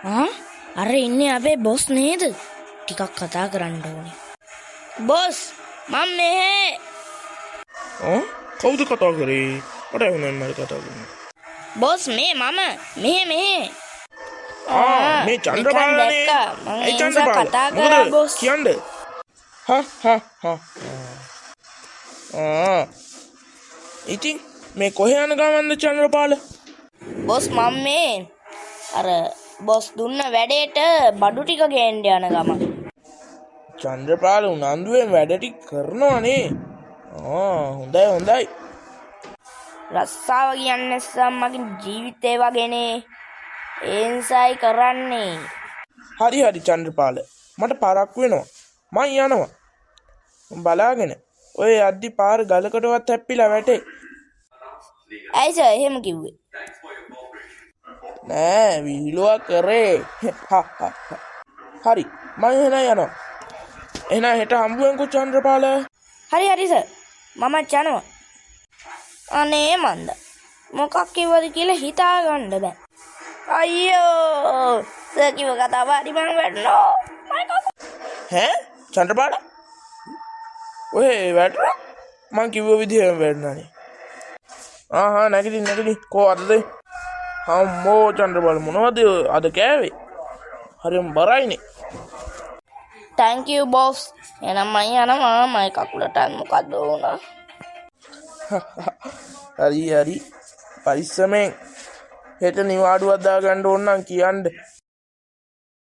අර ඉන්නේ අපේ බොස් නේද? ටිකක් කතා කරන්න ඕනේ. බොස් මම මෙහෙ. කවුද කතා කරේ? මට ඇහුණා මම කතා කරන්නේ. බොස් මේ මම මෙහෙ. මේ චන්ද්‍රපාලනේ. ඒ චන්ද්‍රපාල කතා කරා බොස්. කියන්නේ. ඉතින් මේ කොහේ යන ගමන්ද චන්ද්‍රපාල? බොස් මම මේ අර බොස් දුන්න වැඩේට බඩු ටික ගේන්න යන ගමන්. චන්ද්‍රපාල උනන්දුවෙන් වැඩ ටික කරනවනේ. හොඳයි. රස්සාව කියන්නේ මගේ ජීවිතේ වගේනේ. ඒ නිසායි කරන්නේ. හරි චන්ද්‍රපාල. මට පාරක් වෙනවා. මං යනවා. බලාගෙන. ඔය අද්දි පාර ගලකටවත් හැප්පිලා වැටේ. ඇයි සර් එහෙම කිව්වේ? නෑ විහිළුවක් කරේ. හරි මං එහෙනම් යනවා. එහෙනම් හෙට හම්බුවෙන්කෝ චන්ද්‍රපාල. හරි සර් මම යනවා. අනේ මන්ද මොකක් කිව්වද කියලා හිතා ගන්න බෑ. අයියෝ සර් කිව්ව කතාව හරි මම වැටෙනවා. චන්ද්‍රපාල ඔය වැටුණා? මං කිව්ව විදිහම වැටුණානේ. නැගිටින් කෝ අදද? අම්මෝ චන්ද්‍රපාල මොනවද අද කෑවේ? හරිම බරයිනේ. thank you boss. එහෙනම් මම යනවා. මගේ කකුලට මොකද වුණා? හරි පරිස්සමෙන් හෙට නිවාඩුවක් දාගන්න ඕන නම් කියන්න.